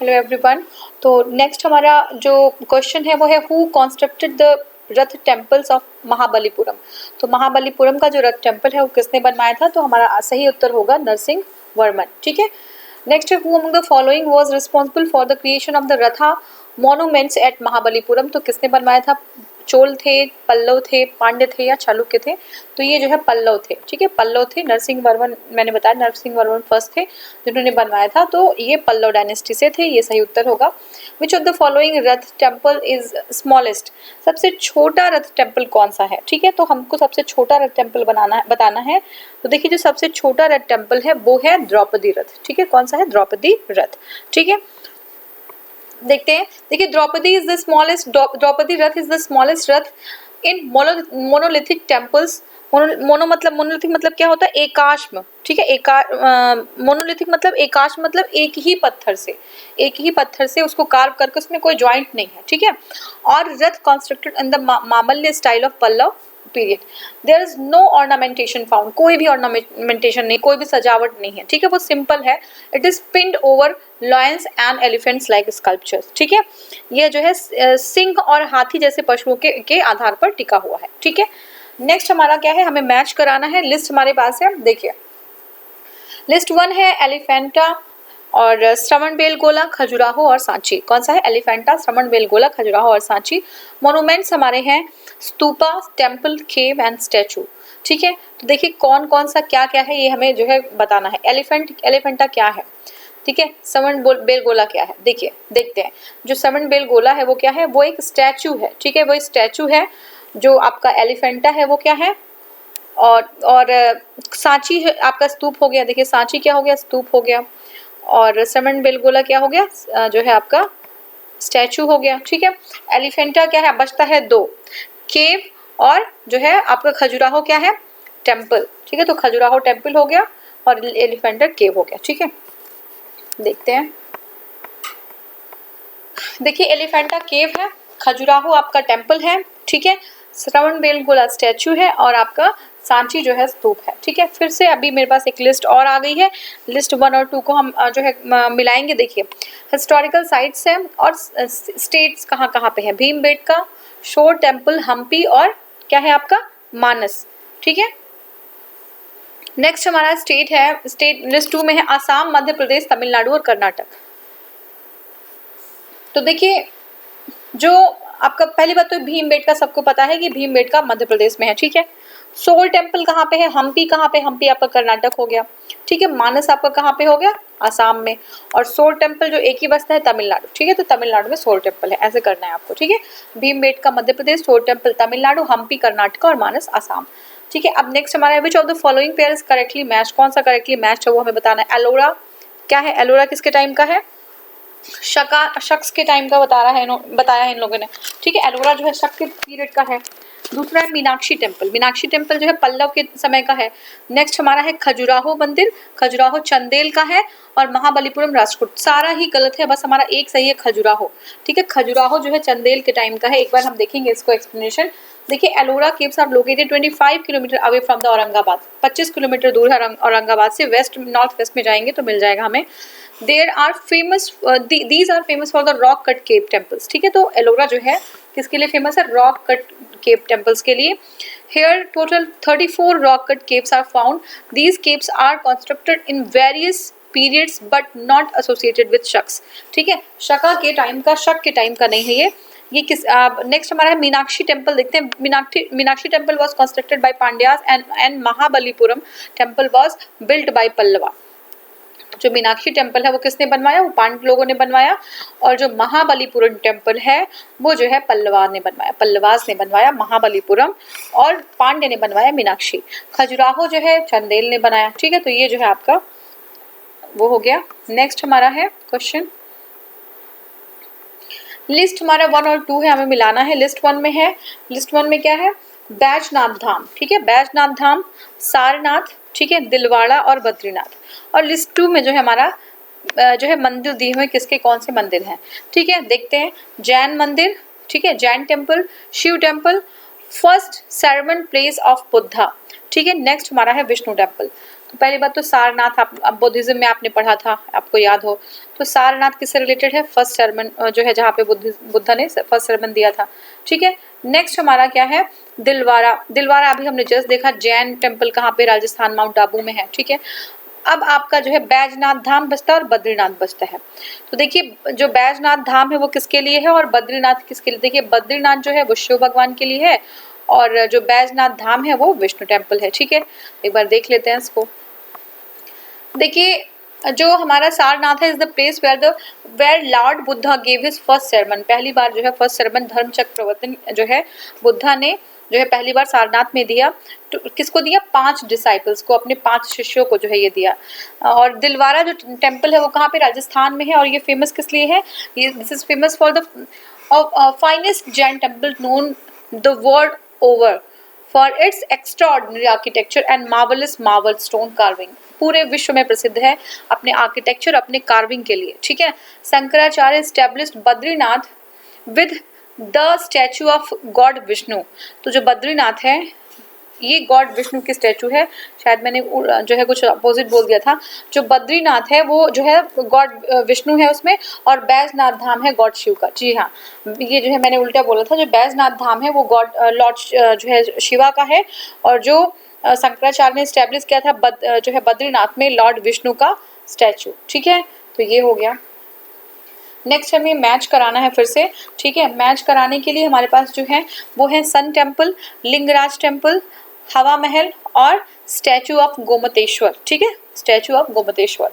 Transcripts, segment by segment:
Hello everyone. तो next हमारा जो क्वेश्चन है वो है who constructed the Rath temples of Mahabalipuram. तो महाबलीपुरम का जो रथ टेम्पल है वो किसने बनवाया था? तो हमारा सही उत्तर होगा नरसिंह वर्मन। ठीक है। नेक्स्ट है who among the following was responsible for the creation of the रथा मॉन्यूमेंट्स एट महाबलीपुरम। तो किसने बनवाया था? चोल थे, पल्लव थे, पांड्य थे या चालुक्य थे? तो ये जो है पल्लव थे। ठीक है, पल्लव थे। नरसिंह वर्मन, मैंने बताया नरसिंह वर्मन फर्स्ट थे जिन्होंने बनवाया था, तो ये पल्लव डायनेस्टी से थे। ये सही उत्तर होगा। Which of the following Rath temple is smallest? सबसे छोटा रथ टेम्पल कौन सा है? ठीक है, तो हमको सबसे छोटा रथ टेम्पल बताना है। तो देखिए जो सबसे छोटा रथ टेम्पल है वो है द्रौपदी रथ। ठीक है, कौन सा है? द्रौपदी रथ। ठीक है, देखते हैं। देखिए Draupadi is the smallest, Draupadi Rath is the smallest Rath in monolithic temples. Monolithic मतलब क्या होता है? एकाश्म। ठीक है, मोनोलिथिक मतलब एकाश्म मतलब एक ही पत्थर से उसको कार्व करके उसमें कोई जॉइंट नहीं है। ठीक है, और rath constructed in the Mamalla style of Pallava period. There is no ornamentation found, कोई भी ऑर्नामेंटेशन नहीं, कोई भी सजावट नहीं है। ठीक है, वो सिंपल है। It is pinned over lions and elephants like sculptures. ठीक है, ये जो है सिंह और हाथी जैसे पशुओं के आधार पर टिका हुआ है। ठीक है, नेक्स्ट हमारा क्या है? हमें मैच कराना है। लिस्ट हमारे पास है, देखिए लिस्ट 1 है एलिफेंटा और श्रवणबेलगोला, खजुराहो और सांची। कौन सा है? एलिफेंटा, श्रवणबेलगोला, खजुराहो और सांची। मोन्यूमेंट्स हमारे हैं stupa, temple, cave and statue. ठीक है, तो देखिए कौन कौन सा क्या क्या है ये हमें जो है बताना है। एलिफेंटा क्या है? ठीक है, श्रवणबेलगोला क्या है? देखिए देखते हैं। जो श्रवणबेलगोला है वो क्या है? वो एक स्टैचू है। ठीक है, वो स्टैचू है। जो आपका एलिफेंटा है वो क्या है? और सांची आपका स्तूप हो गया। देखिए सांची क्या हो गया? स्तूप हो गया। और श्रवणबेलगोला क्या हो गया? जो है आपका स्टैचू हो गया। ठीक है, एलिफेंटा क्या है? बचता है 2, केव और जो है आपका खजुराहो क्या है? टेम्पल। ठीक है, तो खजुराहो टेम्पल हो गया और एलिफेंटा केव हो गया। ठीक है, देखते हैं। देखिए एलिफेंटा केव है, खजुराहो आपका टेम्पल है। ठीक है, श्रवणबेलगोला स्टैचू है और आपका सांची जो है स्तूप है। ठीक है, फिर से अभी मेरे पास एक लिस्ट और आ गई है। लिस्ट 1 और 2 को हम जो है मिलाएंगे। देखिए हिस्टोरिकल साइट्स हैं और स्टेट्स कहाँ कहाँ पे है। भीमबेटका, शोर टेम्पल, हम्पी और क्या है आपका? मानस। ठीक है, नेक्स्ट हमारा स्टेट है। स्टेट लिस्ट 2 में है आसाम, मध्य प्रदेश, तमिलनाडु और कर्नाटक। तो देखिए जो आपका पहली बात तो भीमबेटका सबको पता है कि भीमबेटका मध्य प्रदेश में है। ठीक है, सोल टेम्पल कहाँ पे है? हम्पी कहाँ पे? हम्पी आपका कर्नाटक हो गया। ठीक है, मानस आपका कहाँ पे हो गया? आसाम में। और सोल टेम्पल जो एक ही बसता है तमिलनाडु। ठीक है, तो तमिलनाडु में सोल टेम्पल है, ऐसे करना है आपको। ठीक है, भीमबेटका मध्य प्रदेश, सोल टेम्पल तमिलनाडु, हम्पी कर्नाटक और मानस आसाम। ठीक है, अब नेक्स्ट हमारा which of the following pair is correctly match? कौन सा करेक्टली मैच है वो हमें बताना है। एलोरा क्या है? एलोरा किसके टाइम का है? शक्स के टाइम का बताया है इन लोगों ने। ठीक है, एलोरा जो है शक के पीरियड का है। दूसरा है मीनाक्षी टेम्पल। मीनाक्षी टेम्पल जो है पल्लव के समय का है। नेक्स्ट हमारा है खजुराहो मंदिर, खजुराहो चंदेल का है और महाबलीपुरम राजकोट। सारा ही गलत है, बस हमारा एक सही है खजुराहो। ठीक है, खजुराहो जो है चंदेल के टाइम का है। एक बार हम देखेंगे इसको एक्सप्लेनेशन। देखिए Ellora caves are located 25 kilometre away from the Aurangabad. 25 kilometre दूर है औरंगाबाद से। नॉर्थ वेस्ट में जाएंगे तो मिल जाएगा हमें। There are famous these are famous for the rock cut cave temples। ठीक है, तो एलोरा जो है किसके लिए फेमस है? रॉक कट केव टेम्पल्स के लिए। Here total 34 rock cut caves are found. These caves are constructed in various periods but not associated with शक्स। ठीक है, शका के टाइम का, शक के टाइम का नहीं है ये किस नेक्स्ट हमारा है मीनाक्षी टेम्पल। देखते हैं। Meenakshi temple was constructed by Pandyas and Mahabalipuram temple was built by Pallava. जो मीनाक्षी टेम्पल है वो किसने बनवाया? वो पांड्य लोगों ने बनवाया। और जो महाबलीपुरम टेम्पल है वो जो है पल्लवास ने बनवाया महाबलीपुरम, और पांड्य ने बनवाया मीनाक्षी। खजुराहो जो है चंदेल ने बनाया। ठीक है, तो ये जो है आपका वो हो गया। नेक्स्ट हमारा है क्वेश्चन। लिस्ट हमारा 1 और 2 है, हमें मिलाना है। लिस्ट 1 में है, लिस्ट 1 में क्या है? बैजनाथ धाम। ठीक है, बैजनाथ धाम, सारनाथ, ठीक है, दिलवाड़ा और बद्रीनाथ। और लिस्ट 2 में जो है हमारा जो है मंदिर दिए हुए किसके, कौन से मंदिर हैं। ठीक है, देखते हैं। जैन मंदिर, ठीक है, Jain temple, Shiva temple, first sermon place of Buddha. ठीक है, नेक्स्ट हमारा है विष्णु टेम्पल। तो पहली बात तो सारनाथ, आप बुद्धिज्म में आपने पढ़ा था, आपको याद हो, तो सारनाथ किससे रिलेटेड है? फर्स्ट सरमन जो है जहाँ पे बुद्धा ने फर्स्ट सरमन दिया था, ठीक है। नेक्स्ट हमारा क्या है? दिलवारा। दिलवारा अभी हमने जस्ट देखा, जैन टेम्पल कहाँ पे? राजस्थान, माउंट आबू में है, ठीक है। अब आपका जो है बैजनाथ धाम बचता है और बद्रीनाथ बचता है। तो देखिए जो बैजनाथ धाम है वो किसके लिए है और बद्रीनाथ किसके लिए? देखिए बद्रीनाथ जो है वो शिव भगवान के लिए है और जो बैजनाथ धाम है वो विष्णु टेम्पल है, ठीक है। एक बार देख लेते हैं इसको। देखिए जो हमारा सारनाथ है is the place where lord Buddha gave his first sermon. पहली बार जो है फर्स्ट सरमन धर्म चक्र प्रवर्तन जो है बुद्धा ने जो है पहली बार सारनाथ में दिया। तो किसको दिया? 5 डिसाइपल्स को, अपने 5 शिष्यों को जो है ये दिया। और दिलवारा जो टेम्पल है वो कहाँ पे? राजस्थान में है। और ये फेमस किस लिए है? ये this is famous for the finest Jain temple known the world over for its extraordinary architecture and marvellous marble stone carving. पूरे विश्व में प्रसिद्ध है अपने आर्किटेक्चर, अपने कार्विंग के लिए, ठीक है। Shankaracharya established Badrinath with the statue of God Vishnu. तो जो बद्रीनाथ है ये गॉड विष्णु की स्टैचू है। शायद मैंने जो है कुछ अपोजिट बोल दिया था। जो बद्रीनाथ है वो जो है गॉड विष्णु है उसमें, और बैजनाथ धाम है गॉड शिव का। जी हाँ, ये जो है मैंने उल्टा बोला था। जो बैजनाथ धाम है वो गॉड लॉर्ड जो है शिवा का है, और जो शंकराचार्य ने स्टैब्लिश किया था जो है बद्रीनाथ में लॉर्ड विष्णु का स्टैचू, ठीक है। तो ये हो गया। नेक्स्ट हमें मैच कराना है फिर से, ठीक है। मैच कराने के लिए हमारे पास जो है वो है सन टेम्पल, लिंगराज टेम्पल, हवा महल और स्टैचू ऑफ गोमतेश्वर, ठीक है। स्टैचू ऑफ गोमतेश्वर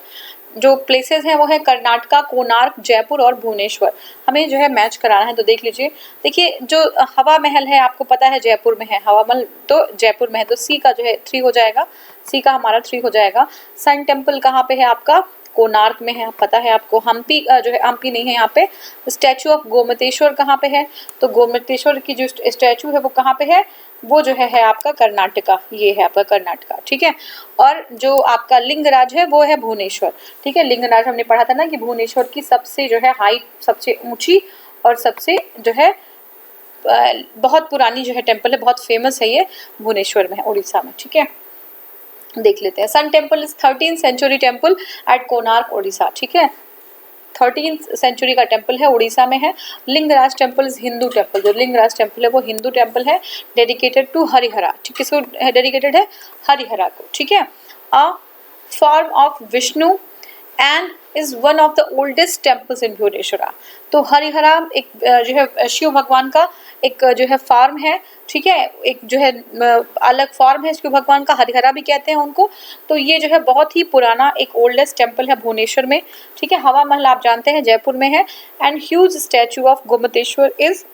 जो प्लेसेस हैं वो है कर्नाटका, कोणार्क, जयपुर और भुवनेश्वर। हमें जो है मैच कराना है, तो देख लीजिए। देखिए जो हवा महल है आपको पता है जयपुर में है, हवा महल तो जयपुर में है, तो सी का जो है 3 हो जाएगा, सी का हमारा 3 हो जाएगा। सन टेम्पल कहाँ पे है आपका? कोणार्क में है, पता है आपको। हम्पी जो है, हम्पी नहीं है यहाँ पे। स्टैचू ऑफ गोमतेश्वर कहाँ पे है? तो गोमतेश्वर की जो स्टैचू है वो कहाँ पे है? वो जो है आपका कर्नाटका, ये है आपका कर्नाटका, ठीक है। और जो आपका लिंगराज है वो है भुवनेश्वर, ठीक है। लिंगराज हमने पढ़ा था ना कि भुवनेश्वर की सबसे जो है हाइट, सबसे ऊंची और सबसे जो है बहुत पुरानी जो है टेम्पल है, बहुत फेमस है ये, भुवनेश्वर में है, उड़ीसा में, ठीक है। देख लेते हैं। Sun temple is 13th century temple at Konark, Orissa, ठीक है। 13th सेंचुरी का टेम्पल है, उड़ीसा में है। Lingaraj temple is Hindu temple. जो लिंगराज टेम्पल है वो हिंदू टेम्पल है, डेडिकेटेड टू हरिहरा, ठीक, किसको डेडिकेटेड है? हरिहरा को, ठीक है। A form of Vishnu and is one of the oldest temples in Bhubaneswar. तो हरिहरा एक जो है शिव भगवान का एक जो है फॉर्म है, ठीक है। एक जो है अलग फॉर्म है शिव भगवान का, हरिहरा भी कहते हैं उनको। तो ये जो है बहुत ही पुराना एक ओल्डेस्ट टेम्पल है भुवनेश्वर में, ठीक है। हवा महल आप जानते हैं जयपुर में है। And huge statue of Gomateshwara is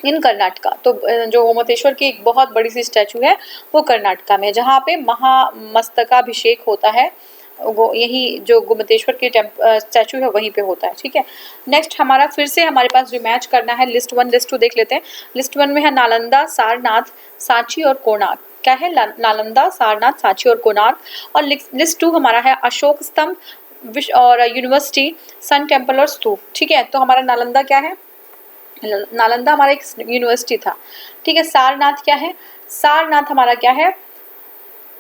in Karnataka. तो जो गोमतेश्वर की एक बहुत बड़ी सी स्टैचू है वो कर्नाटका में, जहाँ पे महामस्तकाभिषेक होता है, वो यही जो गोमतेश्वर की स्टैचू है वहीं पे होता है, ठीक है। नेक्स्ट हमारा फिर से हमारे पास जो मैच करना है लिस्ट 1 लिस्ट 2 देख लेते हैं। लिस्ट 1 में है नालंदा, सारनाथ, सांची और कोणार्क। क्या है? नालंदा, सारनाथ, सांची और कोणार्क। और लिस्ट 2 हमारा है अशोक स्तंभ और यूनिवर्सिटी, सन टेम्पल और स्तूप, ठीक है। तो हमारा नालंदा क्या है? नालंदा हमारा एक यूनिवर्सिटी था, ठीक है। सारनाथ क्या है? सारनाथ हमारा क्या है?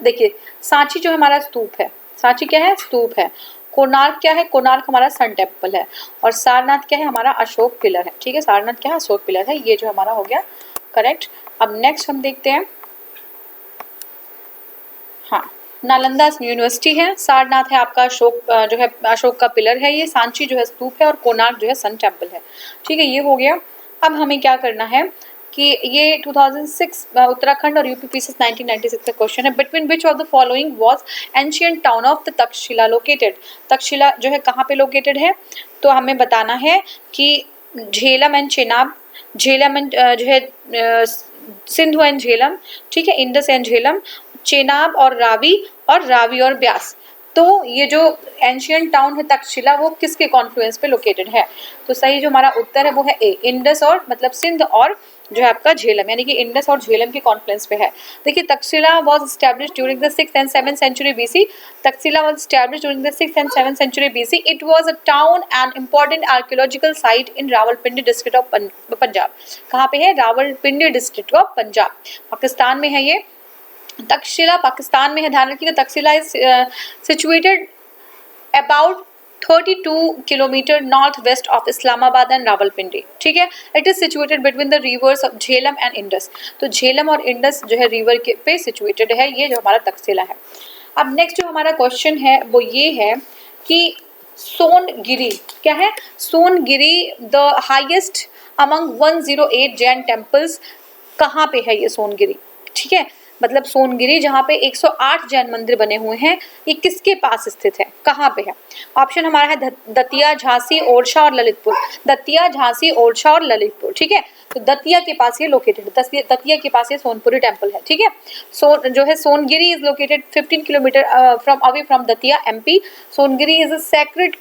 देखिए सांची जो हमारा स्तूप है, सांची क्या है? स्तूप है। कोणार्क क्या है? कोणार्क हमारा सन टेम्पल है। और सारनाथ क्या है? हमारा अशोक पिलर है, ठीक है। सारनाथ क्या है? अशोक पिलर है। ये जो हमारा हो गया करेक्ट। अब नेक्स्ट हम देखते हैं। हाँ, नालंदा यूनिवर्सिटी है, सारनाथ है आपका अशोक जो है अशोक का पिलर है ये, सांची जो है स्तूप है और कोणार्क जो है सन टेम्पल है, ठीक है। ये हो गया। अब हमें क्या करना है कि ये 2006 उत्तराखंड और यूपीपीसीएस 1996 का क्वेश्चन है। Between which of the following was ancient town of the Takshashila located. Takshashila जो है कहाँ पे लोकेटेड है? तो हमें बताना है कि झेलम एंड चेनाब, झेलम एंड जो है सिंधु एंड झेलम, ठीक है, इंडस एंड झेलम, चेनाब और रावी और ब्यास। तो ये जो एंशियंट टाउन है तक्षशिला वो किसके कॉन्फ्लुएंस पे लोकेटेड है? तो सही जो हमारा उत्तर है वो है ए, इंडस और मतलब सिंध और जो है आपका झेलम, यानी कि इंडस और झेलम के कॉन्फ्लुएंस पे है। देखिए Takshashila was established during the 6th and 7th century BC। Takshashila was established during the 6th and 7th century BC। It was a town and important archaeological site in Rawalpindi district of Punjab. कहाँ पे है? Rawalpindi district of Punjab, Pakistan में है ये। तक्षशिला पाकिस्तान में है, ध्यान रखिएगा। Takshashila is situated about 32 kilometre north west of Islamabad and Rawalpindi, ठीक है। It is situated between the reverse of Jhelum and Indus, तो झेलम और इंडस जो है रिवर के पे सिचुएटेड है ये जो हमारा तक्षशिला है। अब नेक्स्ट जो हमारा क्वेश्चन है वो ये है कि सोनगिरी क्या है? Songiri the highest among 108 Jain temples, कहाँ पे है ये सोनगिरी, ठीक है। मतलब सोनगिरी जहाँ पे 108 जैन मंदिर बने हुए हैं, ये किसके पास स्थित है, कहाँ पे है? ऑप्शन हमारा है दतिया, झांसी, ओरछा और ललितपुर। दतिया, झांसी, ओरछा और ललितपुर, ठीक है। तो दतिया के पास ये लोकेटेड है, दतिया के पास ये सोनपुरी टेम्पल है, ठीक है। जो है Songiri is located 15 kilometre from away from Datia MP. Songiri is a sacred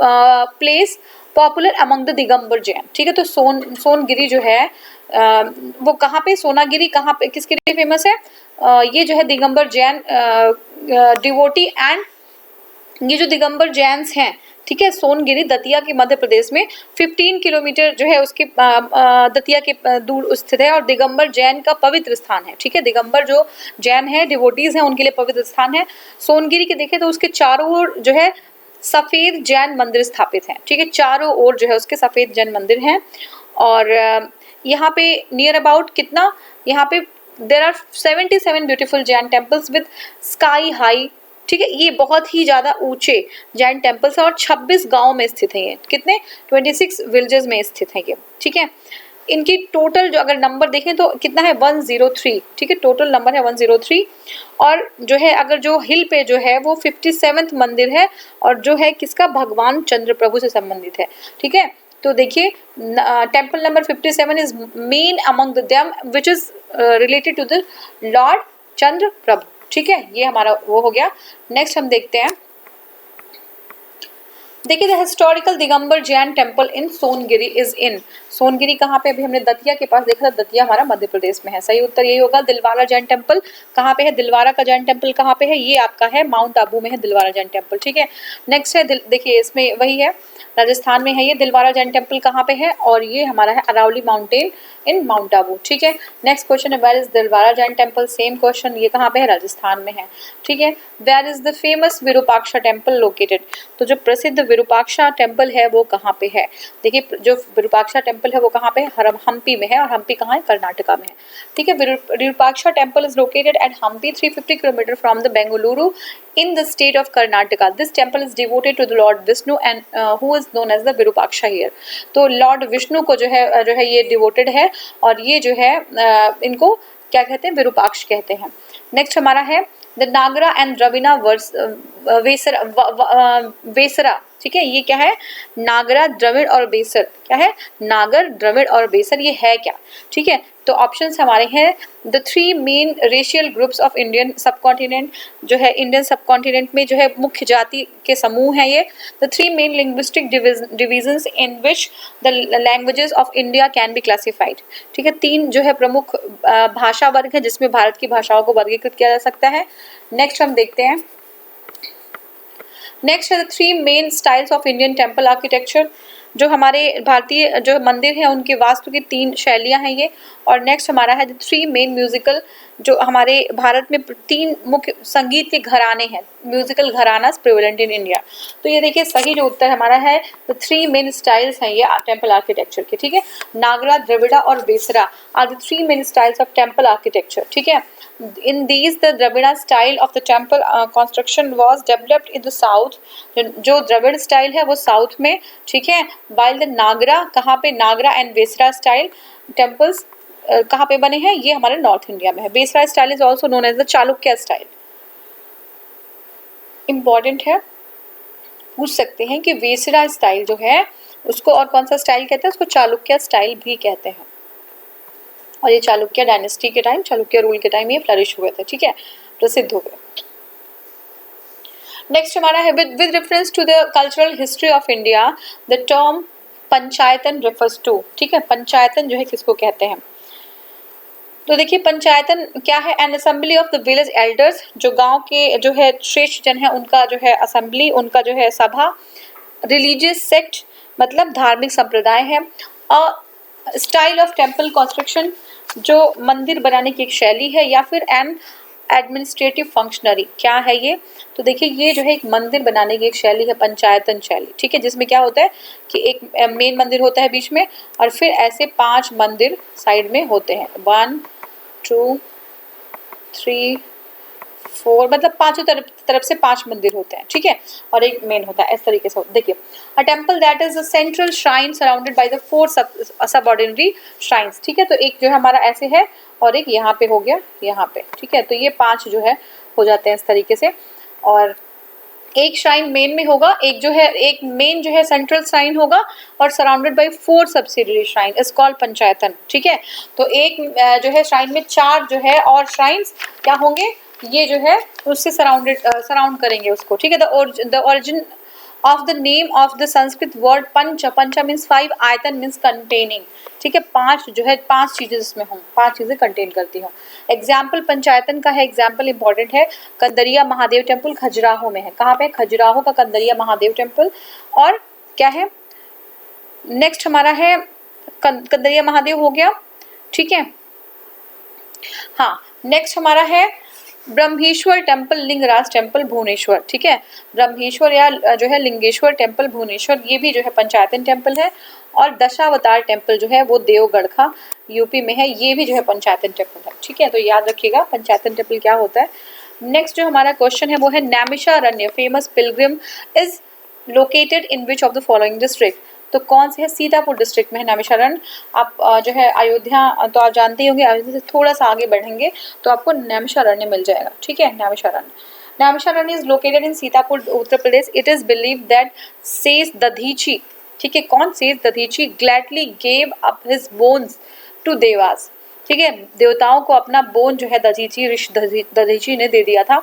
place popular among the Digambar Jain, ठीक है। तो सोनगिरी जो है वो कहाँ पे, सोनागिरी कहाँ पे, किसके लिए फेमस है? ये जो है दिगंबर जैन डिवोटी एंड ये जो दिगंबर जैन्स हैं, ठीक है। सोनगिरी दतिया के मध्य प्रदेश में 15 किलोमीटर जो है उसके दतिया के दूर स्थित है और दिगंबर जैन का पवित्र स्थान है, ठीक है। दिगंबर जो जैन है, डिवोटीज हैं, उनके लिए पवित्र स्थान है। सोनगिरी के देखें तो उसके चारों ओर जो है सफेद जैन मंदिर स्थापित हैं, ठीक है। चारों ओर जो है उसके सफेद जैन मंदिर हैं और यहाँ पे नियर अबाउट कितना, यहाँ पे there are 77 beautiful Jain temples with sky high, ठीक है। ये बहुत ही ज्यादा ऊंचे जैन टेम्पल्स हैं और 26 गांव में स्थित है ये, कितने 26 विलेजेस में स्थित है ये, ठीक है। इनकी टोटल जो अगर नंबर देखें तो कितना है 103, ठीक है। टोटल नंबर है 103 और जो है अगर जो हिल पे जो है वो 57th मंदिर है और जो है किसका, भगवान चंद्र प्रभु से संबंधित है, ठीक है। तो देखिए temple number 57 is main among them which is related to the lord Chandra Prabhu, ठीक है। ये हमारा वो हो गया। नेक्स्ट हम देखते हैं, देखिए the historical Digambar Jain temple in Songiri is in. Songiri कहाँ पे, अभी हमने दतिया के पास देखा था, दतिया हमारा मध्य प्रदेश में है, सही उत्तर यही होगा। दिलवारा जैन टेम्पल कहाँ पे है, दिलवारा का जैन टेम्पल कहाँ पे है, ये आपका है माउंट आबू में है दिलवारा जैन टेम्पल, ठीक है। नेक्स्ट है देखिए इसमें वही है, राजस्थान में है ये दिलवारा जैन टेम्पल कहाँ पे है, और ये हमारा है Aravalli mountain in mount Abu, ठीक है। नेक्स्ट क्वेश्चन है where is Dilwara Jain temple, same question, ये कहाँ पे है, राजस्थान में है, ठीक है। Where is the famous Virupaksha temple located, तो जो प्रसिद्ध विरूपाक्षा टेम्पल है वो कहाँ पे है? देखिए जो विरूपाक्षा टेम्पल है वो कहाँ पे है, हम्पी में है, और हम्पी कहाँ है, कर्नाटका में है, ठीक है। Virupaksha temple is located at Hampi 350 kilometre from the Bengaluru in the state of Karnataka. This temple is devoted to the Lord Vishnu and who is known as the Virupaksha here. तो Lord विष्णु को जो है ये डिवोटेड है और ये जो है इनको क्या कहते हैं, विरूपाक्ष कहते हैं। नेक्स्ट हमारा है the Nagra and Dravida Vesara, ठीक है। ये क्या है, नागरा, द्रविड़ और बेसर, क्या है, नागर, द्रविड़ और बेसर, ये है क्या, ठीक है। तो ऑप्शंस हमारे हैं the 3 main racial groups of Indian subcontinent, जो है इंडियन सबकॉन्टिनेंट में जो है मुख्य जाति के समूह हैं ये। The 3 main linguistic divisions in which the languages of India can be classified, ठीक है। 3 जो है प्रमुख भाषा वर्ग है जिसमें भारत की भाषाओं को वर्गीकृत किया जा सकता है। नेक्स्ट हम देखते हैं, नेक्स्ट है the 3 main styles of Indian temple architecture, जो हमारे भारतीय जो मंदिर हैं उनके वास्तु की 3 शैलियां हैं ये। और नेक्स्ट हमारा है द 3 मेन म्यूजिकल, जो हमारे भारत में 3 मुख्य संगीत के घराने हैं, म्यूजिकल घराना प्रिवेलेंट इन इंडिया। तो ये देखिए सही जो उत्तर हमारा है द 3 मेन स्टाइल्स हैं ये टेम्पल आर्किटेक्चर के, ठीक है। नागरा, द्रविड़ा और Besara are the 3 main styles of temple architecture, ठीक है। In these the Dravida style of the temple construction was developed in the south, जो द्रविड़ स्टाइल है वो साउथ में, ठीक है। while the नागरा, कहाँ पे, नागरा एंड बेसरा स्टाइल टेम्पल्स कहाँ पे बने हैं, ये हमारे नॉर्थ इंडिया में है। Besara style is also known as the Chalukya style. Important है, पूछ सकते हैं कि बेसरा स्टाइल जो है उसको और कौन सा स्टाइल कहते हैं, उसको चालुक्य स्टाइल भी कहते हैं। और ये चालुक्य डायनेस्टी के टाइम, चालुक्य रूल के टाइम ये फ्लरिश हुए थे, ठीक है, प्रसिद्ध हो गए। नेक्स्ट हमारा है with reference to the cultural history of India the term panchayatan refers to, ठीक है। पंचायतन जो है किसको कहते हैं, तो देखिए पंचायतन क्या है, N assembly of the village elders, जो गांव के जो है श्रेष्ठ जन है उनका जो है असेंबली, उनका जो है सभा। रिलीजियस सेक्ट मतलब धार्मिक संप्रदाय है। A style of temple construction, जो मंदिर बनाने की एक शैली है, या फिर एन एडमिनिस्ट्रेटिव फंक्शनरी, क्या है ये? तो देखिए ये जो है एक मंदिर बनाने की एक शैली है, पंचायतन शैली, ठीक है, जिसमें क्या होता है कि एक मेन मंदिर होता है बीच में और फिर ऐसे 5 मंदिर साइड में होते हैं, 1 2 3 4, मतलब पांचों तरफ से 5 मंदिर होते हैं, ठीक है, और एक मेन होता है, इस तरीके से। देखिए a temple that is a central shrine surrounded by the 4 subordinate shrines, ठीक है, तो एक जो है हमारा ऐसे है और एक यहाँ पे हो गया यहाँ पे, ठीक है, तो ये 5 जो है हो जाते हैं इस तरीके से। और एक श्राइन मेन में होगा, एक जो है एक मेन जो है सेंट्रल श्राइन होगा और surrounded by 4 subsidiary shrine is called panchayatana, ठीक है। तो एक जो है श्राइन में 4 जो है और श्राइन्स क्या होंगे, ये जो है उससे सराउंड करेंगे उसको, ठीक है। The origin of the name of the Sanskrit word panch, pancha means 5, आयतन मीन्स कंटेनिंग, ठीक है, 5 जो है 5 चीजें इसमें हों, 5 चीजें कंटेन करती हूँ। एग्जाम्पल पंचायतन का है, एग्जाम्पल इंपॉर्टेंट है, कंदरिया महादेव टेम्पल खजुराहो में है, कहाँ पे? खजुराहो का कंदरिया महादेव टेम्पल। और क्या है नेक्स्ट हमारा है कंदरिया महादेव हो गया, ठीक है। हाँ नेक्स्ट हमारा है ब्रह्मेश्वर टेम्पल, लिंगराज टेम्पल भुवनेश्वर, ठीक है, ब्रह्मेश्वर या जो है लिंगेश्वर टेम्पल भुवनेश्वर, ये भी जो है पंचायतन टेम्पल है। और दशावतार टेम्पल जो है वो देवगढ़ का यूपी में है, ये भी जो है पंचायतन टेम्पल है, ठीक है, तो याद रखिएगा पंचायतन टेम्पल क्या होता है। नेक्स्ट जो हमारा क्वेश्चन है वो है Naimisharanya famous Pilgrim is located in which of the following district, तो कौन से है? सीतापुर डिस्ट्रिक्ट में है नैमिषारण्य। आप जो है अयोध्या तो आप जानते ही होंगे, अयोध्या से थोड़ा सा आगे बढ़ेंगे तो आपको नैमिषारण्य मिल जाएगा, ठीक है, Naimisharanya. Naimisharanya is located in Sitapur Uttar Pradesh. It is believed that sage Dadhichi, ठीक है, कौन? Sage Dadhichi gladly gave up his bones to devas, ठीक है, देवताओं को अपना बोन जो है दधीची ऋषि दधीची ने दे दिया था।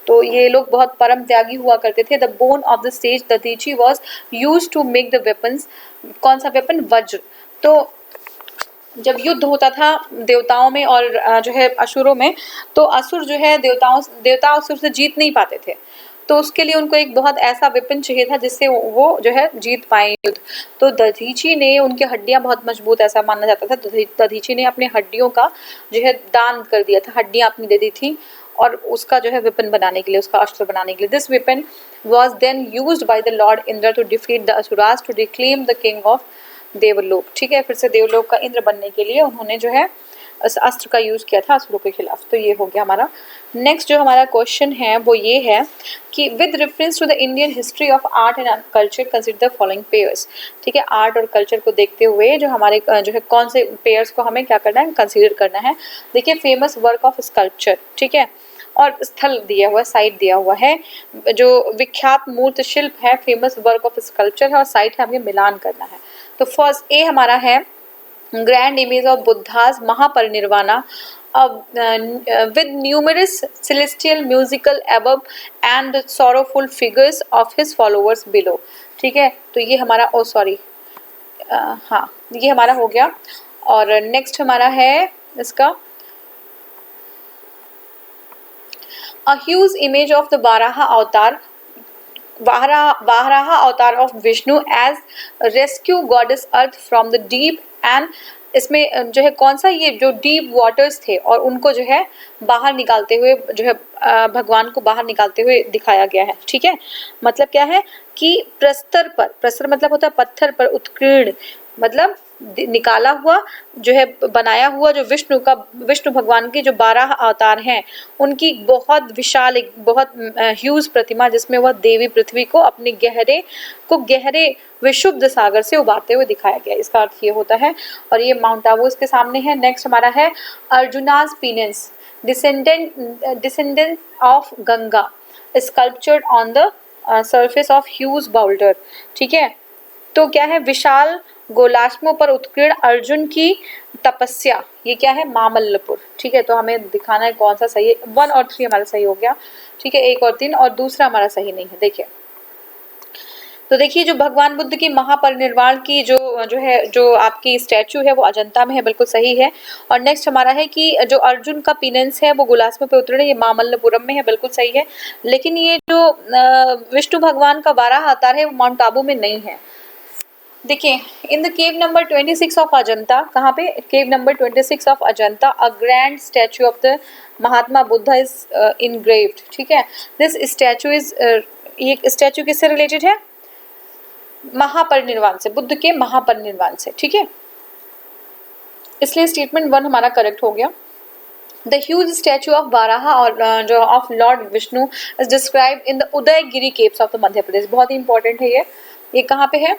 तो ये लोग बहुत परम त्यागी हुआ करते थे। The bone of the sage Dadhichi was use to make the weapons, कौन सा वेपन? वज्र। तो जब युद्ध होता था देवताओं में और जो है असुरों में, तो असुर जो है देवता असुर से जीत नहीं पाते थे, तो उसके लिए उनको एक बहुत ऐसा वेपन चाहिए था जिससे वो जो है जीत पाए युद्ध। तो दधीची ने, उनकी हड्डियां बहुत मजबूत ऐसा माना जाता था, दधीची ने अपने हड्डियों का जो है दान कर दिया था, हड्डियां अपनी दे दी थी और उसका जो है वेपन बनाने के लिए, उसका अस्त्र बनाने के लिए। This weapon was then used by the lord Indra to defeat the asuras to reclaim the king of Devlok, ठीक है, फिर से देवलोक का इंद्र बनने के लिए उन्होंने जो है इस अस्त्र का यूज किया था असुरों के खिलाफ। तो ये हो गया हमारा। नेक्स्ट जो हमारा क्वेश्चन है वो ये है कि with reference to the Indian history of art and culture consider the following pairs, ठीक है, आर्ट और कल्चर को देखते हुए जो हमारे जो है कौन से पेयर्स को हमें क्या करना है? कंसिडर करना है। देखिए फेमस वर्क ऑफ स्कल्पचर, ठीक है, और स्थल दिया हुआ, साइट दिया हुआ है, जो विख्यात मूर्त शिल्प है, फेमस वर्क ऑफ स्कल्पचर है और साइट है, हमें मिलान करना है। तो फर्स्ट ए हमारा है grand image of Buddhas Mahaparinirvana with numerous celestial musical above and sorrowful figures of his followers below, ठीक है, तो ये हमारा हाँ ये हमारा हो गया। और नेक्स्ट हमारा है इसका a huge image of the Varaha avatar of Vishnu as rescue goddess earth from the deep, and इसमें जो है कौन सा? ये जो डीप वाटर्स थे और उनको जो है बाहर निकालते हुए जो है भगवान को बाहर निकालते हुए दिखाया गया है, ठीक है। मतलब क्या है कि प्रस्तर मतलब होता है पत्थर पर, उत्कीर्ण मतलब निकाला हुआ, जो है बनाया हुआ, जो विष्णु भगवान के जो 12 अवतार हैं उनकी बहुत विशाल, एक बहुत ह्यूज प्रतिमा, जिसमें वह देवी पृथ्वी को अपने गहरे विशुद्ध सागर से उबारते हुए दिखाया गया, इसका अर्थ ये होता है। और ये माउंट आबू इसके सामने है। नेक्स्ट हमारा है Arjuna's penance descendant of Ganga sculptured on the surface of huge boulder, ठीक है, तो क्या है? विशाल गोलाश्मों पर उत्कीर्ण अर्जुन की तपस्या, ये क्या है? मामल्लपुर, ठीक है, तो हमें दिखाना है कौन सा सही है। 1 और 3 हमारा सही हो गया, ठीक है, 1 और 3, और दूसरा हमारा सही नहीं है। देखिए तो देखिए जो भगवान बुद्ध की महापरिनिर्वाण की जो आपकी स्टैचू है वो अजंता में है, बिल्कुल सही है। और नेक्स्ट हमारा है कि जो अर्जुन का पिनेंस है वो गुलास्मों पे उतरे, ये मामल्लपुरम में है, बिल्कुल सही है। लेकिन ये जो विष्णु भगवान का 12 अवतार है वो माउंट आबू में नहीं है, देखिए, in the cave number 26 of Ajanta, कहाँ पे, केव number 26 of Ajanta, a grand statue of the Mahatma Buddha is engraved, ठीक है। दिस स्टैचू इज, ये स्टैचू किससे रिलेटेड है, महापरिनिर्वाण से, बुद्ध के महापरिनिर्वाण से, ठीक है। इसलिए स्टेटमेंट 1 हमारा करेक्ट हो गया। The huge statue of Varaha और जो of lord Vishnu is described in the Udayagiri caves of the Madhya Pradesh. बहुत ही इंपॉर्टेंट है ये कहाँ पे है,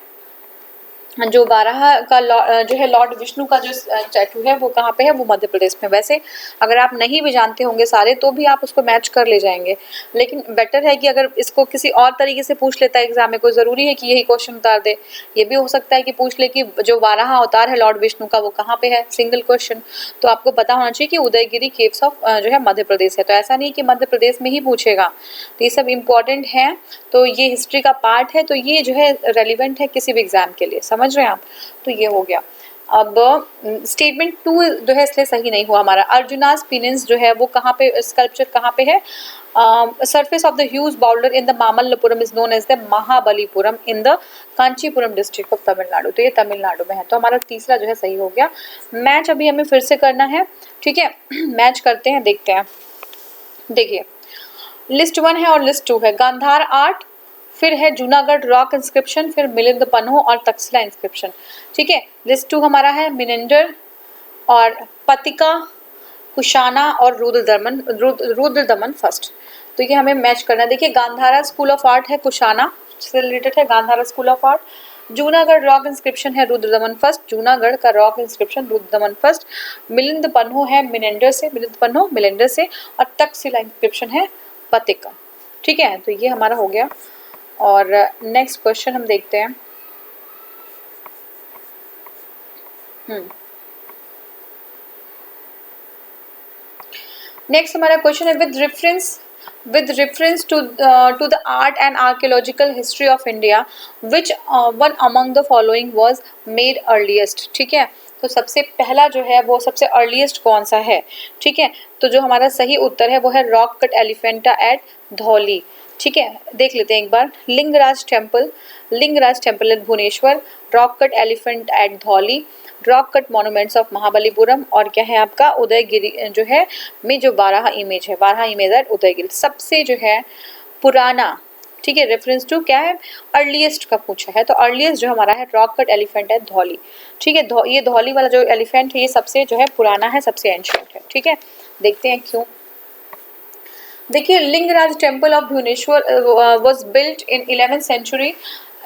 जो बाराहा का जो है लॉर्ड विष्णु का जो स्टैचू है वो कहाँ पे है, वो मध्य प्रदेश में। वैसे अगर आप नहीं भी जानते होंगे सारे तो भी आप उसको मैच कर ले जाएंगे, लेकिन बेटर है कि अगर इसको किसी और तरीके से पूछ लेता है एग्जाम में, कोई ज़रूरी है कि यही क्वेश्चन उतार दे। ये भी हो सकता है कि पूछ ले कि जो बाराहा अवतार है लॉर्ड विष्णु का वो कहाँ पे है, सिंगल क्वेश्चन। तो आपको पता होना चाहिए कि उदयगिरी केव्स ऑफ जो है मध्य प्रदेश है। तो ऐसा नहीं कि मध्य प्रदेश में ही पूछेगा, तो ये सब इंपॉर्टेंट है। तो ये हिस्ट्री का पार्ट है, तो ये जो है रेलिवेंट है किसी भी एग्जाम के लिए, समझ रहे हैं आप। तो ये हो गया। अब स्टेटमेंट 2 जो है इसलिए सही नहीं हुआ हमारा। अर्जुनास पेनिस जो है वो कहाँ पे, स्कल्पचर कहाँ पे है, surface of the huge boulder in the Mamallapuram is known as the Mahabalipuram in the Kanchipuram district of Tamil Nadu. तो ये तमिलनाडु में है। तो हमारा तीसरा जो है सही हो गया। मैच अभी हमें फिर से करना है, ठीक है। मैच करते हैं, देखते हैं। देखिए, लिस्ट 1 है और लिस्ट 2 है। गांधार आर्ट, फिर है जूनागढ़ रॉक इंस्क्रिप्शन, फिर मिलिंद पन्हो और तक्षशिला इंस्क्रिप्शन, ठीक है। लिस्ट 2 हमारा है मिनेंडर और पतिका, कुशाना और रुद्रदमन फर्स्ट। तो ये हमें मैच करना है। देखिए, गांधारा स्कूल ऑफ आर्ट है, कुशाना से रिलेटेड है Gandhara school of art. Junagadh rock inscription है रुद्रदमन फर्स्ट, जूनागढ़ का rock inscription Rudradaman first. Milind Panho है मिनेंडर से, मिलिंद पन्हो मिलेंडर से, और तक्षशिला इंस्क्रिप्शन है पतिका, ठीक है। तो ये हमारा हो गया। और नेक्स्ट क्वेश्चन हम देखते हैं। नेक्स्ट हमारा क्वेश्चन है with reference to the art and archaeological history of India, which one among the following was made earliest, ठीक है। तो सबसे पहला जो है वो सबसे अर्लीस्ट कौन सा है, ठीक है। तो जो हमारा सही उत्तर है वो है rock cut elephant at Dhauli, ठीक है। देख लेते हैं एक बार। Lingaraj temple at Bhubaneswar, rock cut elephant at Dhauli, rock cut monuments of Mahabalipuram, और क्या है आपका उदयगिरी जो है में जो बारह इमेज है, बारह इमेज एट उदयगिरी। सबसे जो है पुराना, ठीक है, रेफरेंस टू क्या है, अर्लीस्ट का पूछा है। तो अर्लीस्ट जो हमारा है rock cut elephant at Dhauli, ठीक है। ये धौली वाला जो एलिफेंट है ये सबसे जो है पुराना है, सबसे एंशिएंट है, ठीक है। देखते हैं क्यों। देखिए, Lingaraj temple of Bhubaneswar was built in 11th century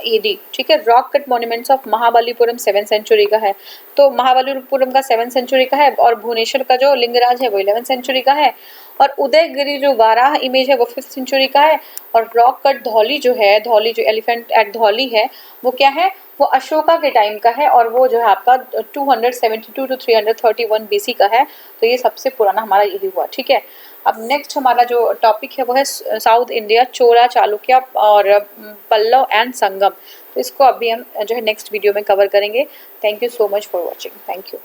AD, ठीक है। Rock cut monuments of Mahabalipuram 7th century का है। तो महाबलीपुरम का 7th सेंचुरी का है, और भुवनेश्वर का जो लिंगराज है वो 11th सेंचुरी का है, और उदयगिरी जो बारह इमेज है वो 5th सेंचुरी का है, और रॉक कट धौली जो है, धौली जो एलिफेंट एट धौली है वो क्या है, वो अशोका के टाइम का है, और वो जो है आपका 272 to 331 BC का है। तो ये सबसे पुराना हमारा यही हुआ, ठीक है। अब नेक्स्ट हमारा जो टॉपिक है वो है साउथ इंडिया, चोला, चालुक्य और पल्लव एंड संगम। तो इसको अभी हम जो है नेक्स्ट वीडियो में कवर करेंगे। Thank you so much for watching. Thank you.